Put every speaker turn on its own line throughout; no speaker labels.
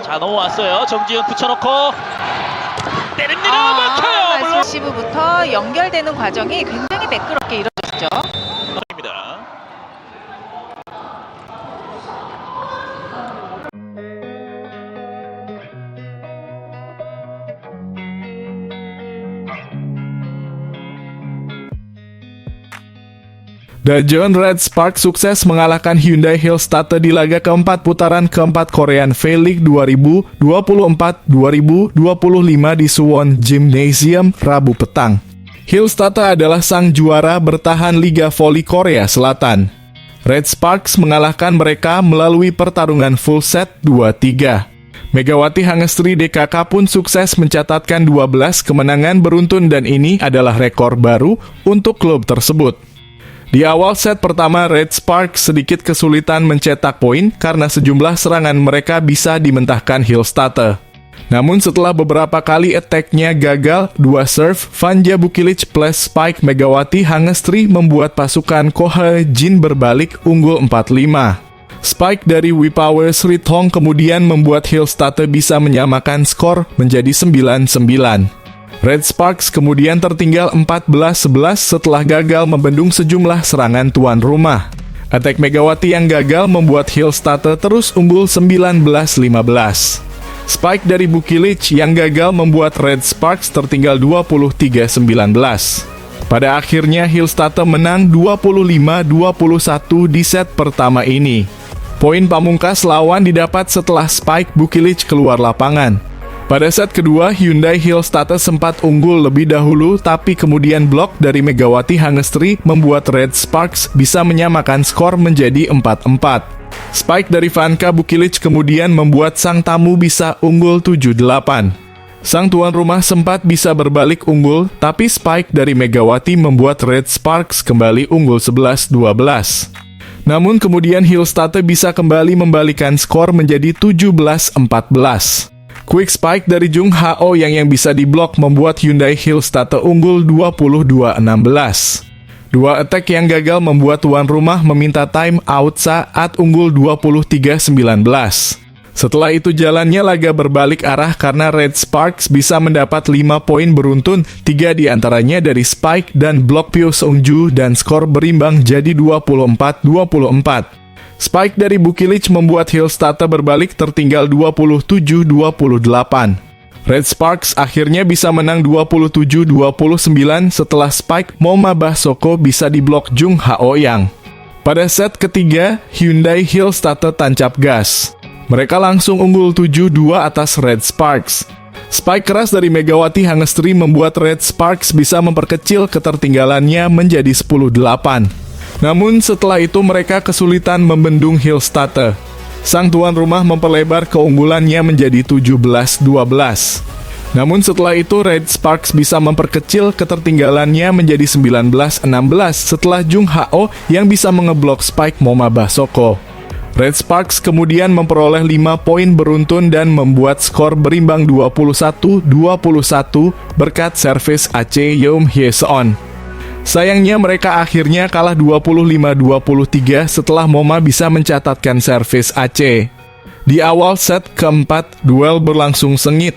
자, 넘어왔어요. 정지훈 붙여놓고 때립니다. 막혀요. 물론
리시브부터 연결되는 과정이 굉장히 매끄럽게 이루어졌죠.
입니다.
Daejeon Red Sparks sukses mengalahkan Hyundai Hillstatter di laga keempat putaran keempat Korean V-League 2024-2025 di Suwon Gymnasium Rabu petang. Hillstatter adalah sang juara bertahan Liga Voli Korea Selatan. Red Sparks mengalahkan mereka melalui pertarungan full set 2-3. Megawati Hangestri DKK pun sukses mencatatkan 12 kemenangan beruntun dan ini adalah rekor baru untuk klub tersebut. Di awal set pertama, Red Sparks sedikit kesulitan mencetak poin karena sejumlah serangan mereka bisa dimentahkan Hillstatter. Namun setelah beberapa kali attack-nya gagal, dua serve Vanja Bukilic plus spike Megawati Hangestri membuat pasukan Koha Jin berbalik unggul 4-5. Spike dari Wipower Srithong kemudian membuat Hillstatter bisa menyamakan skor menjadi 9-9. Red Sparks kemudian tertinggal 14-11 setelah gagal membendung sejumlah serangan tuan rumah. Attack Megawati yang gagal membuat Hillstatter terus unggul 19-15. Spike dari Bukilic yang gagal membuat Red Sparks tertinggal 23-19. Pada akhirnya Hillstatter menang 25-21 di set pertama ini. Poin pamungkas lawan didapat setelah Spike Bukilic keluar lapangan. Pada set kedua, Hyundai Hillstatter sempat unggul lebih dahulu, tapi kemudian blok dari Megawati Hangestri membuat Red Sparks bisa menyamakan skor menjadi 4-4. Spike dari Vanka Bukilic kemudian membuat sang tamu bisa unggul 7-8. Sang tuan rumah sempat bisa berbalik unggul, tapi Spike dari Megawati membuat Red Sparks kembali unggul 11-12. Namun kemudian Hillstatter bisa kembali membalikan skor menjadi 17-14. Quick spike dari Jung Hao yang bisa diblok membuat Hyundai Hillstatter unggul 22-16. Dua attack yang gagal membuat tuan rumah meminta time out saat unggul 23-19. Setelah itu jalannya laga berbalik arah karena Red Sparks bisa mendapat 5 poin beruntun, 3 diantaranya dari spike dan blok Pyo Seungju dan skor berimbang jadi 24-24. Spike dari Bukilic membuat Hillstatter berbalik tertinggal 27-28. Red Sparks akhirnya bisa menang 27-29 setelah Spike Moma Basoko bisa diblok Jung Hao Yang. Pada set ketiga, Hyundai Hillstatter tancap gas. Mereka langsung unggul 7-2 atas Red Sparks. Spike keras dari Megawati Hangestri membuat Red Sparks bisa memperkecil ketertinggalannya menjadi 10-8. Namun setelah itu mereka kesulitan membendung Hillstatter. Sang tuan rumah memperlebar keunggulannya menjadi 17-12. Namun setelah itu Red Sparks bisa memperkecil ketertinggalannya menjadi 19-16 setelah Jung Hao yang bisa mengeblok spike Moma Basoko. Red Sparks kemudian memperoleh 5 poin beruntun dan membuat skor berimbang 21-21 berkat servis Ache Yeom Hye-seon. Sayangnya mereka akhirnya kalah 25-23 setelah Moma bisa mencatatkan servis Aceh. Di awal set keempat, duel berlangsung sengit.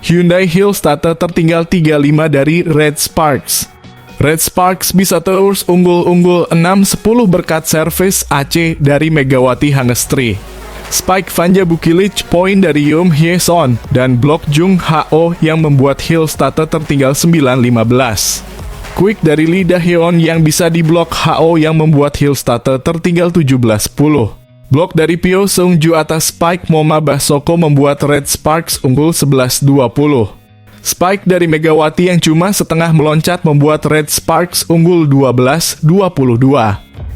Hyundai Hillstatter tertinggal 3-5 dari Red Sparks. Red Sparks bisa terus unggul 6-10 berkat servis Aceh dari Megawati Hangestri. Spike Vanja Bukilic, poin dari Yeom Hye-seon, dan blok Jung Hao yang membuat Hillstatter tertinggal 9-15. Quick dari Lee Da-hyun yang bisa diblok Hao yang membuat Hillstatter tertinggal 17-10. Blok dari Pyo Seungju atas Spike Moma Basoko membuat Red Sparks unggul 11-20. Spike dari Megawati yang cuma setengah meloncat membuat Red Sparks unggul 12-22.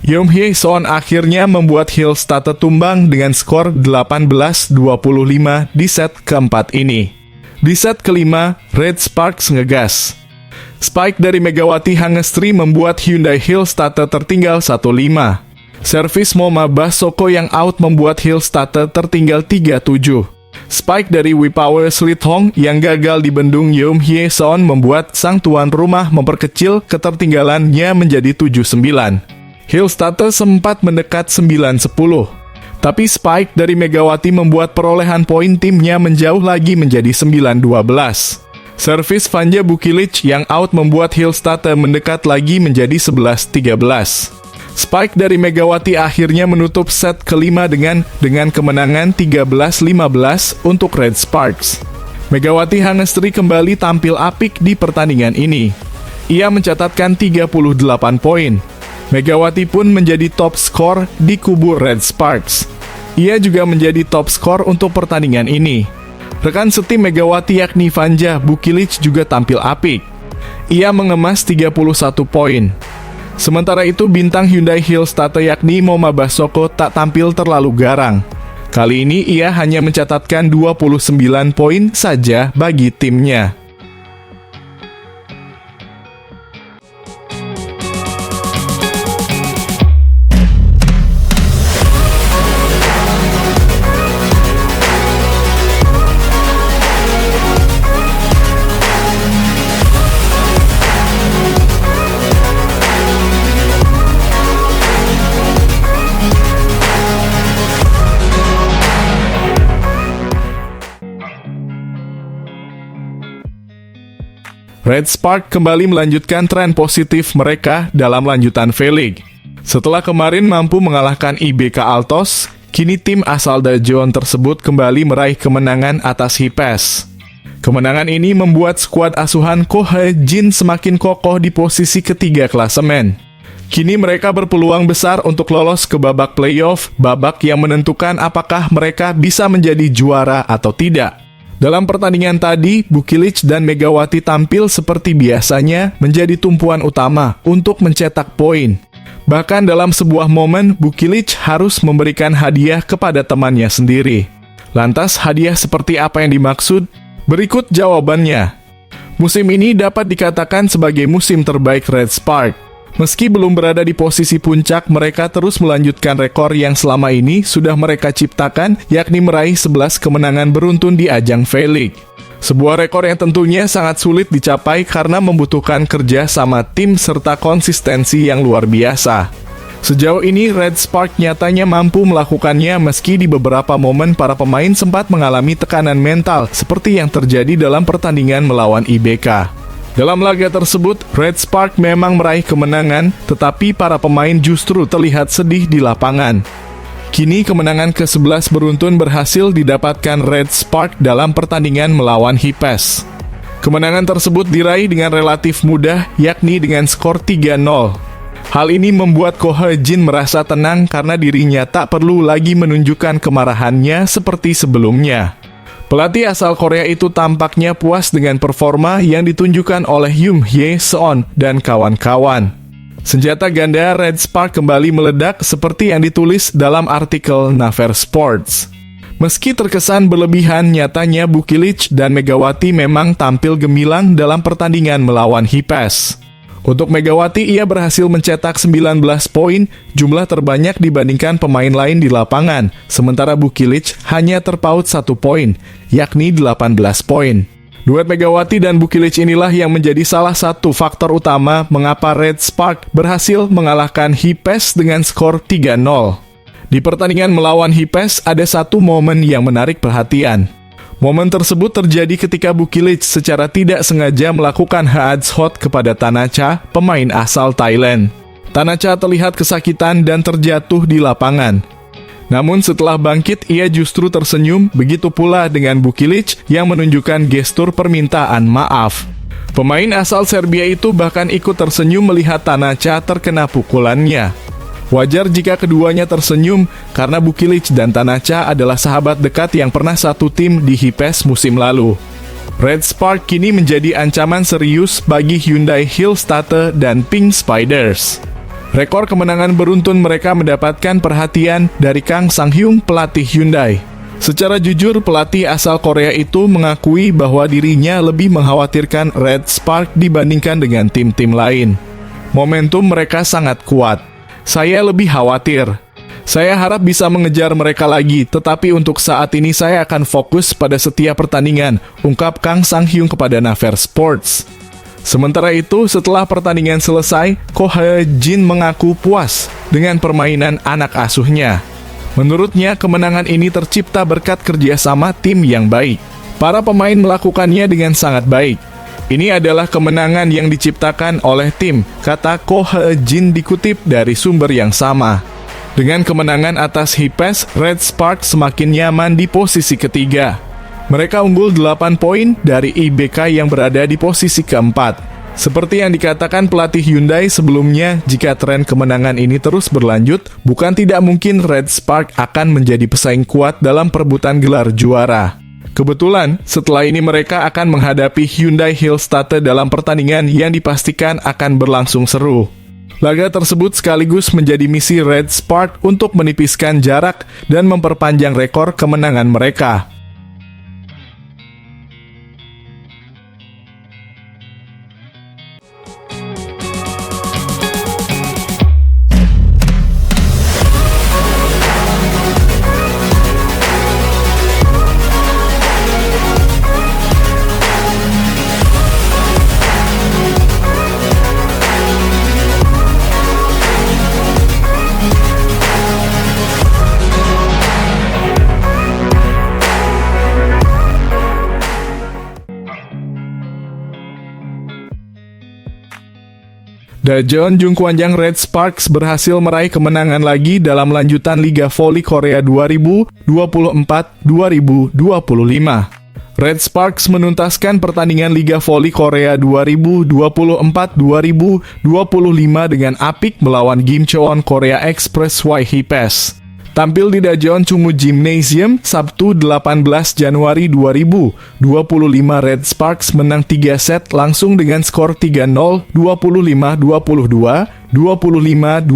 Yeom Hye-seon akhirnya membuat Hillstatter tumbang dengan skor 18-25 di set keempat ini. Di set kelima, Red Sparks ngegas. Spike dari Megawati Hangestri membuat Hyundai Hillstatter tertinggal 1-5. Servis Moma Basoko yang out membuat Hillstatter tertinggal 3-7. Spike dari Wipower Srithong yang gagal dibendung Yeom Hye-seon membuat sang tuan rumah memperkecil ketertinggalannya menjadi 7-9. Hillstatter sempat mendekat 9-10. Tapi Spike dari Megawati membuat perolehan poin timnya menjauh lagi menjadi 9-12. Servis Vanja Bukilic yang out membuat Hillstatte mendekat lagi menjadi 11-13. Spike dari Megawati akhirnya menutup set kelima dengan kemenangan 13-15 untuk Red Sparks. Megawati Hangestri kembali tampil apik di pertandingan ini. Ia mencatatkan 38 poin. Megawati pun menjadi top skor di kubu Red Sparks. Ia juga menjadi top skor untuk pertandingan ini. Rekan setim Megawati yakni Vanja Bukilic juga tampil apik. Ia mengemas 31 poin. Sementara itu bintang Hyundai Hillstatte yakni Moma Basoko tak tampil terlalu garang. Kali ini ia hanya mencatatkan 29 poin saja bagi timnya. Red Spark kembali melanjutkan tren positif mereka dalam lanjutan V-League. Setelah kemarin mampu mengalahkan IBK Altos, kini tim asal Daejeon tersebut kembali meraih kemenangan atas Hipes. Kemenangan ini membuat skuad asuhan Ko Hae-jin semakin kokoh di posisi ketiga klasemen. Kini mereka berpeluang besar untuk lolos ke babak playoff, babak yang menentukan apakah mereka bisa menjadi juara atau tidak. Dalam pertandingan tadi, Bukilic dan Megawati tampil seperti biasanya menjadi tumpuan utama untuk mencetak poin. Bahkan dalam sebuah momen, Bukilic harus memberikan hadiah kepada temannya sendiri. Lantas hadiah seperti apa yang dimaksud? Berikut jawabannya. Musim ini dapat dikatakan sebagai musim terbaik Red Spark. Meski belum berada di posisi puncak, mereka terus melanjutkan rekor yang selama ini sudah mereka ciptakan, yakni meraih 11 kemenangan beruntun di ajang V-League. Sebuah rekor yang tentunya sangat sulit dicapai karena membutuhkan kerja sama tim serta konsistensi yang luar biasa. Sejauh ini, Red Spark nyatanya mampu melakukannya meski di beberapa momen para pemain sempat mengalami tekanan mental seperti yang terjadi dalam pertandingan melawan IBK. Dalam laga tersebut, Red Spark memang meraih kemenangan, tetapi para pemain justru terlihat sedih di lapangan. Kini kemenangan ke-11 beruntun berhasil didapatkan Red Spark dalam pertandingan melawan Hipes. Kemenangan tersebut diraih dengan relatif mudah, yakni dengan skor 3-0. Hal ini membuat Ko Hae-jin merasa tenang karena dirinya tak perlu lagi menunjukkan kemarahannya seperti sebelumnya. Pelatih asal Korea itu tampaknya puas dengan performa yang ditunjukkan oleh Yoon Hye-seon dan kawan-kawan. Senjata ganda Red Spark kembali meledak seperti yang ditulis dalam artikel Naver Sports. Meski terkesan berlebihan, nyatanya Bukilic dan Megawati memang tampil gemilang dalam pertandingan melawan Hipes. Untuk Megawati, ia berhasil mencetak 19 poin, jumlah terbanyak dibandingkan pemain lain di lapangan, sementara Bukilic hanya terpaut 1 poin, yakni 18 poin. Duet Megawati dan Bukilic inilah yang menjadi salah satu faktor utama mengapa Red Spark berhasil mengalahkan Hipes dengan skor 3-0. Di pertandingan melawan Hipes, ada satu momen yang menarik perhatian. Momen tersebut terjadi ketika Bukilic secara tidak sengaja melakukan headshot kepada Tanacha, pemain asal Thailand. Tanacha terlihat kesakitan dan terjatuh di lapangan. Namun setelah bangkit, ia justru tersenyum, begitu pula dengan Bukilic yang menunjukkan gestur permintaan maaf. Pemain asal Serbia itu bahkan ikut tersenyum melihat Tanacha terkena pukulannya. Wajar jika keduanya tersenyum karena Bukilic dan Tanacha adalah sahabat dekat yang pernah satu tim di Hipes musim lalu. Red Spark kini menjadi ancaman serius bagi Hyundai Hillstatte dan Pink Spiders. Rekor kemenangan beruntun mereka mendapatkan perhatian dari Kang Sang-hyung, pelatih Hyundai. Secara jujur, pelatih asal Korea itu mengakui bahwa dirinya lebih mengkhawatirkan Red Spark dibandingkan dengan tim-tim lain. Momentum mereka sangat kuat. Saya lebih khawatir. Saya harap bisa mengejar mereka lagi, tetapi untuk saat ini saya akan fokus pada setiap pertandingan, ungkap Kang Sang-hyung kepada Naver Sports. Sementara itu, setelah pertandingan selesai, Ko Hae-jin mengaku puas dengan permainan anak asuhnya. Menurutnya, kemenangan ini tercipta berkat kerjasama tim yang baik. Para pemain melakukannya dengan sangat baik. Ini adalah kemenangan yang diciptakan oleh tim, kata Ko Hee-jin dikutip dari sumber yang sama. Dengan kemenangan atas Hipes, Red Sparks semakin nyaman di posisi ketiga. Mereka unggul 8 poin dari IBK yang berada di posisi keempat. Seperti yang dikatakan pelatih Hyundai sebelumnya, jika tren kemenangan ini terus berlanjut, bukan tidak mungkin Red Spark akan menjadi pesaing kuat dalam perebutan gelar juara. Kebetulan, setelah ini mereka akan menghadapi Hyundai Hillstatte dalam pertandingan yang dipastikan akan berlangsung seru. Laga tersebut sekaligus menjadi misi Red Spark untuk menipiskan jarak dan memperpanjang rekor kemenangan mereka. Daejeon Jungkwanjang Red Sparks berhasil meraih kemenangan lagi dalam lanjutan Liga Voli Korea 2024-2025. Red Sparks menuntaskan pertandingan Liga Voli Korea 2024-2025 dengan apik melawan Gimcheon Korea Express Y Hipes. Tampil di Daejeon Chungmu Gymnasium, Sabtu 18 Januari 2025, Red Sparks menang 3 set langsung dengan skor 3-0, 25-22, 25-22,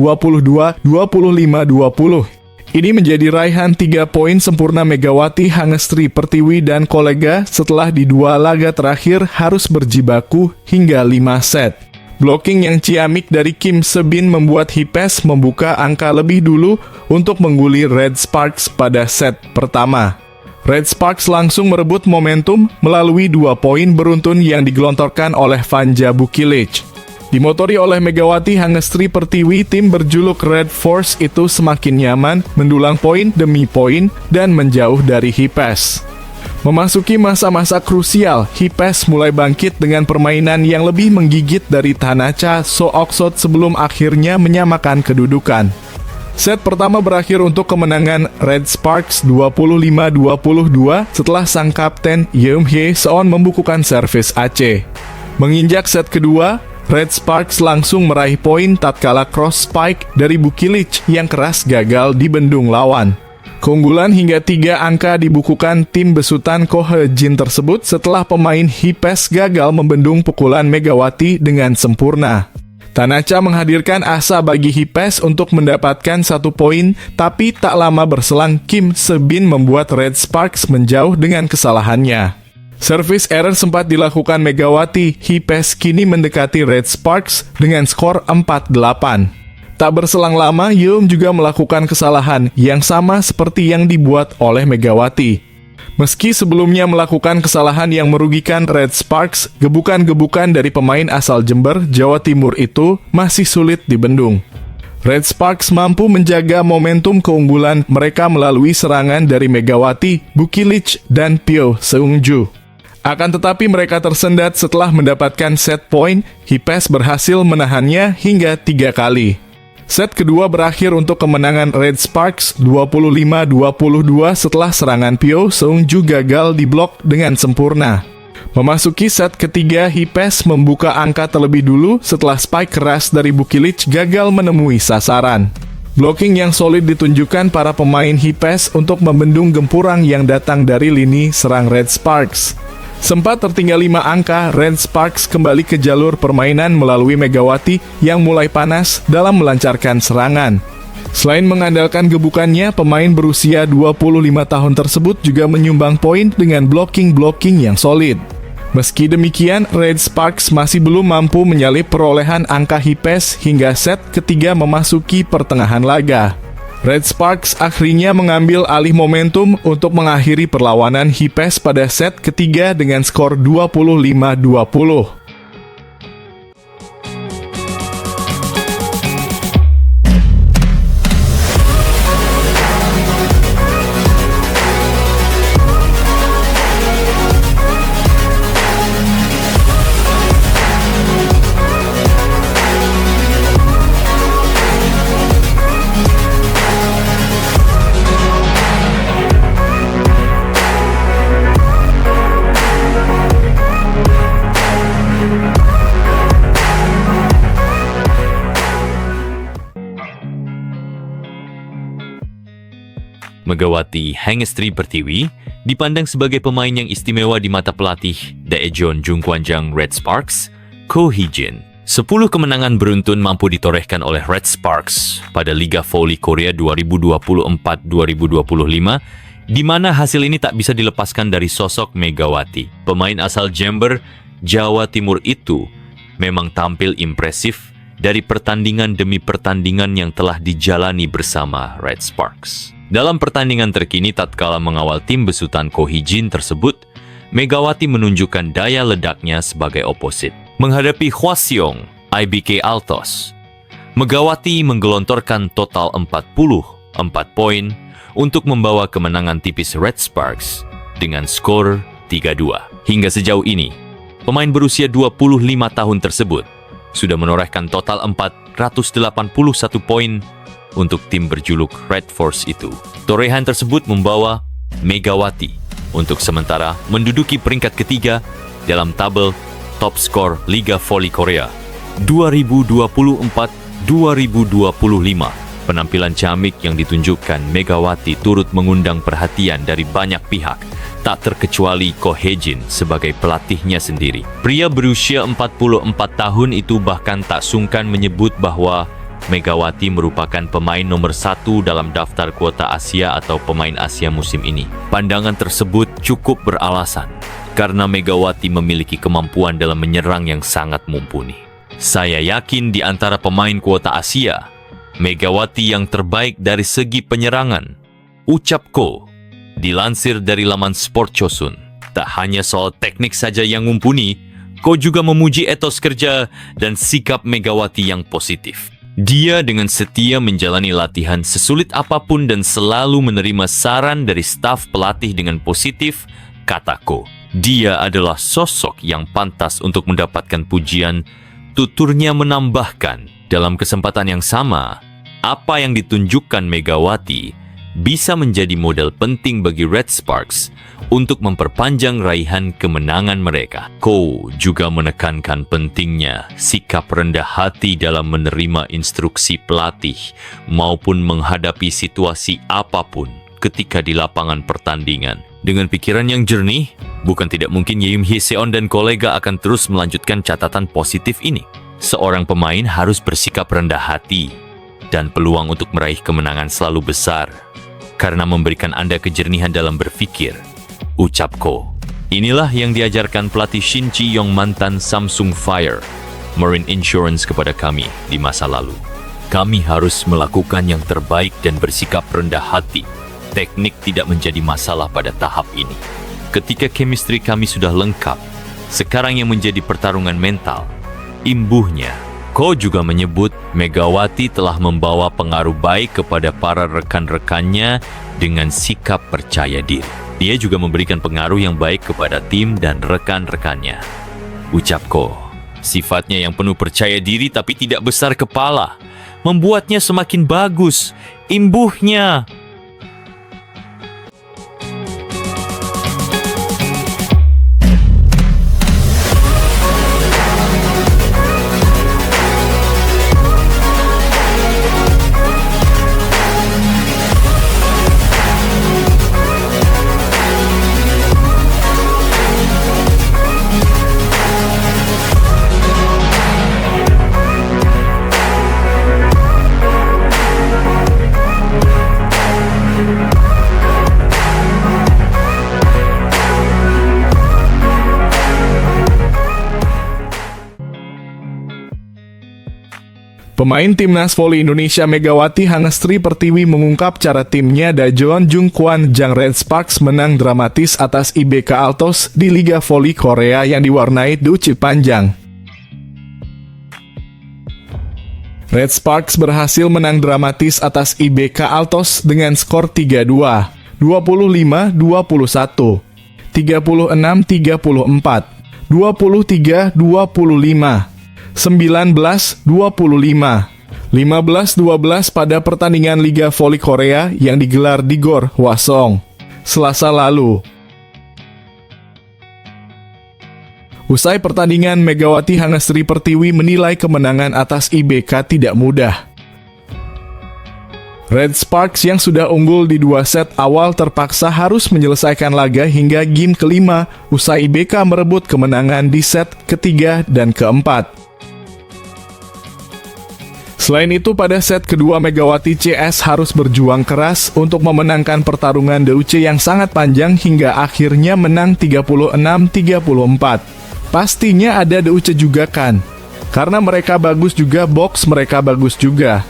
25-20. Ini menjadi raihan 3 poin sempurna Megawati Hangestri Pertiwi dan kolega setelah di 2 laga terakhir harus berjibaku hingga 5 set. Blocking yang ciamik dari Kim Se-bin membuat Hipes membuka angka lebih dulu untuk mengguli Red Sparks pada set pertama. Red Sparks langsung merebut momentum melalui 2 poin beruntun yang digelontorkan oleh Vanja Bukilic. Dimotori oleh Megawati Hangestri Pertiwi, tim berjuluk Red Force itu semakin nyaman mendulang poin demi poin dan menjauh dari Hipes. Memasuki masa-masa krusial, Hipes mulai bangkit dengan permainan yang lebih menggigit dari Tanacha Sooksot sebelum akhirnya menyamakan kedudukan. Set pertama berakhir untuk kemenangan Red Sparks 25-22 setelah sang kapten Yeom Hye-seon membukukan servis AC. Menginjak set kedua, Red Sparks langsung meraih poin tatkala cross spike dari Bukilic yang keras gagal dibendung lawan. Keunggulan hingga 3 angka dibukukan tim besutan Ko Hee-jin tersebut setelah pemain Hipes gagal membendung pukulan Megawati dengan sempurna. Tanacha menghadirkan asa bagi Hipes untuk mendapatkan 1 poin, tapi tak lama berselang Kim Se-bin membuat Red Sparks menjauh dengan kesalahannya. Service error sempat dilakukan Megawati, Hipes kini mendekati Red Sparks dengan skor 4-8. Tak berselang lama, Yeom juga melakukan kesalahan yang sama seperti yang dibuat oleh Megawati. Meski sebelumnya melakukan kesalahan yang merugikan Red Sparks, gebukan-gebukan dari pemain asal Jember, Jawa Timur itu masih sulit dibendung. Red Sparks mampu menjaga momentum keunggulan mereka melalui serangan dari Megawati, Bukilic, dan Pyo Seungju. Akan tetapi mereka tersendat setelah mendapatkan set point, Hipes berhasil menahannya hingga 3 kali. Set kedua berakhir untuk kemenangan Red Sparks 25-22 setelah serangan Pyo Seungju gagal diblok dengan sempurna. Memasuki set ketiga, Hipes membuka angka terlebih dulu setelah spike keras dari Bukilic gagal menemui sasaran. Blocking yang solid ditunjukkan para pemain Hipes untuk membendung gempuran yang datang dari lini serang Red Sparks. Sempat tertinggal 5 angka, Red Sparks kembali ke jalur permainan melalui Megawati yang mulai panas dalam melancarkan serangan. Selain mengandalkan gebukannya, pemain berusia 25 tahun tersebut juga menyumbang poin dengan blocking-blocking yang solid. Meski demikian, Red Sparks masih belum mampu menyalip perolehan angka Hipes hingga set ketiga memasuki pertengahan laga. Red Sparks akhirnya mengambil alih momentum untuk mengakhiri perlawanan Hipes pada set ketiga dengan skor 25-20.
Megawati Hangestri Pertiwi dipandang sebagai pemain yang istimewa di mata pelatih Daejeon Jungkwanjang Red Sparks, Ko Hee-jin. 10 kemenangan beruntun mampu ditorehkan oleh Red Sparks pada Liga Voli Korea 2024-2025, di mana hasil ini tak bisa dilepaskan dari sosok Megawati. Pemain asal Jember, Jawa Timur itu memang tampil impresif dari pertandingan demi pertandingan yang telah dijalani bersama Red Sparks. Dalam pertandingan terkini tatkala mengawal tim besutan Ko Hee-jin tersebut, Megawati menunjukkan daya ledaknya sebagai oposit. Menghadapi Hwaseong IBK Altos, Megawati menggelontorkan total 44 poin untuk membawa kemenangan tipis Red Sparks dengan skor 3-2. Hingga sejauh ini, pemain berusia 25 tahun tersebut sudah menorehkan total 481 poin untuk tim berjuluk Red Force itu. Torehan tersebut membawa Megawati untuk sementara menduduki peringkat ketiga dalam tabel top skor Liga Voli Korea 2024-2025. Penampilan ciamik yang ditunjukkan Megawati turut mengundang perhatian dari banyak pihak, tak terkecuali Ko Hee-jin sebagai pelatihnya sendiri. Pria berusia 44 tahun itu bahkan tak sungkan menyebut bahwa Megawati merupakan pemain nomor 1 dalam daftar kuota Asia atau pemain Asia musim ini. Pandangan tersebut cukup beralasan, karena Megawati memiliki kemampuan dalam menyerang yang sangat mumpuni. Saya yakin di antara pemain kuota Asia, Megawati yang terbaik dari segi penyerangan, ucap Ko. Dilansir dari laman Sport Chosun, tak hanya soal teknik saja yang mumpuni, Ko juga memuji etos kerja dan sikap Megawati yang positif. Dia dengan setia menjalani latihan sesulit apapun dan selalu menerima saran dari staf pelatih dengan positif, kata Ko. Dia adalah sosok yang pantas untuk mendapatkan pujian. Tuturnya menambahkan, dalam kesempatan yang sama, apa yang ditunjukkan Megawati bisa menjadi model penting bagi Red Sparks untuk memperpanjang raihan kemenangan mereka. Ko juga menekankan pentingnya sikap rendah hati dalam menerima instruksi pelatih maupun menghadapi situasi apapun ketika di lapangan pertandingan. Dengan pikiran yang jernih, bukan tidak mungkin Yeim Hee-seon dan kolega akan terus melanjutkan catatan positif ini. Seorang pemain harus bersikap rendah hati dan peluang untuk meraih kemenangan selalu besar karena memberikan Anda kejernihan dalam berpikir, ucap Ko. Inilah yang diajarkan pelatih Shin Ji-yong mantan Samsung Fire Marine Insurance kepada kami di masa lalu. Kami harus melakukan yang terbaik dan bersikap rendah hati. Teknik tidak menjadi masalah pada tahap ini. Ketika chemistry kami sudah lengkap, sekarang yang menjadi pertarungan mental. Imbuhnya, Ko juga menyebut Megawati telah membawa pengaruh baik kepada para rekan-rekannya dengan sikap percaya diri. Dia juga memberikan pengaruh yang baik kepada tim dan rekan-rekannya. Ucap Ko, sifatnya yang penuh percaya diri tapi tidak besar kepala, membuatnya semakin bagus. Imbuhnya.
Pemain timnas voli Indonesia Megawati Hangestri Pertiwi mengungkap cara timnya Daejeon Jungkwanjang Red Sparks menang dramatis atas IBK Altos di Liga Voli Korea yang diwarnai duci panjang. Red Sparks berhasil menang dramatis atas IBK Altos dengan skor 3-2, 25-21, 36-34, 23-25, 19-25, 15-12 pada pertandingan Liga Voli Korea yang digelar di Gor Hwaseong, Selasa lalu. Usai pertandingan, Megawati Hangestri Pertiwi menilai kemenangan atas IBK tidak mudah. Red Sparks yang sudah unggul di 2 set awal terpaksa harus menyelesaikan laga hingga game kelima usai IBK merebut kemenangan di set ketiga dan keempat. Selain itu, pada set kedua Megawati CS harus berjuang keras untuk memenangkan pertarungan DUC yang sangat panjang hingga akhirnya menang 36-34. Pastinya ada DUC juga kan? Karena mereka bagus juga, box mereka bagus juga.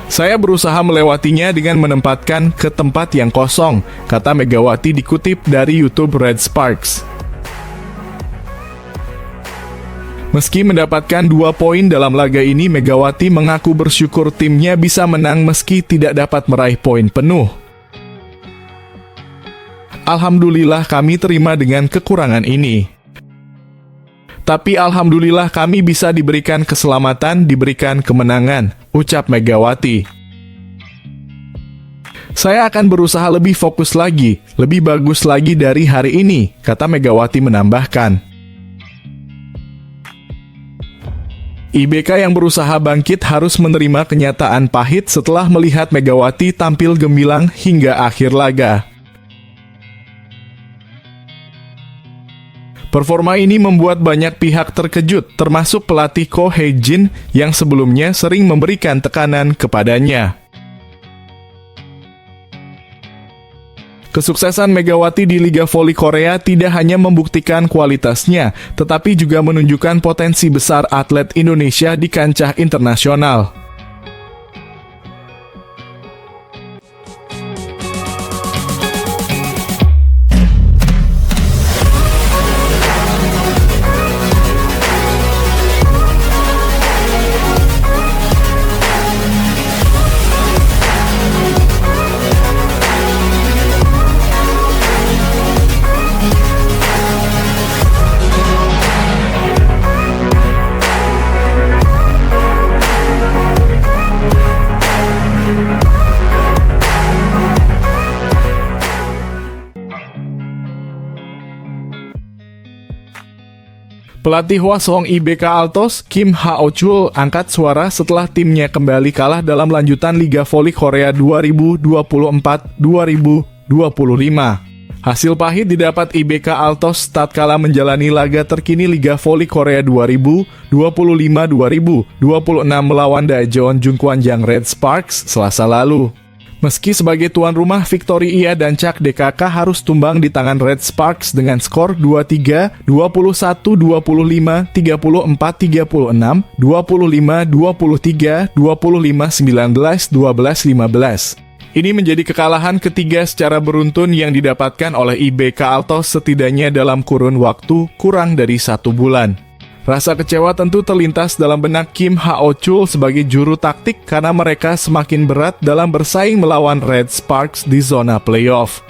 Saya berusaha melewatinya dengan menempatkan ke tempat yang kosong, kata Megawati dikutip dari YouTube Red Sparks. Meski mendapatkan 2 poin dalam laga ini, Megawati mengaku bersyukur timnya bisa menang meski tidak dapat meraih poin penuh. Alhamdulillah kami terima dengan kekurangan ini. Tapi alhamdulillah kami bisa diberikan keselamatan, diberikan kemenangan, ucap Megawati. Saya akan berusaha lebih fokus lagi, lebih bagus lagi dari hari ini, kata Megawati menambahkan. IBK yang berusaha bangkit harus menerima kenyataan pahit setelah melihat Megawati tampil gemilang hingga akhir laga. Performa ini membuat banyak pihak terkejut, termasuk pelatih Ko Hye-jin yang sebelumnya sering memberikan tekanan kepadanya. Kesuksesan Megawati di Liga Voli Korea tidak hanya membuktikan kualitasnya, tetapi juga menunjukkan potensi besar atlet Indonesia di kancah internasional. Pelatih Hwasong IBK Altos, Kim Ha-ochul, angkat suara setelah timnya kembali kalah dalam lanjutan Liga Voli Korea 2024-2025. Hasil pahit didapat IBK Altos tatkala menjalani laga terkini Liga Voli Korea 2025-2026 melawan Daejeon Jungkwanjang Red Sparks Selasa lalu. Meski sebagai tuan rumah, Victory Ia dan Cak DKK harus tumbang di tangan Red Sparks dengan skor 2-3, 21-25, 34-36, 25-23, 25-19, 12-15. Ini menjadi kekalahan ketiga secara beruntun yang didapatkan oleh IBK Altos setidaknya dalam kurun waktu kurang dari 1 bulan. Rasa kecewa tentu terlintas dalam benak Kim Ha-ochul sebagai juru taktik karena mereka semakin berat dalam bersaing melawan Red Sparks di zona playoff.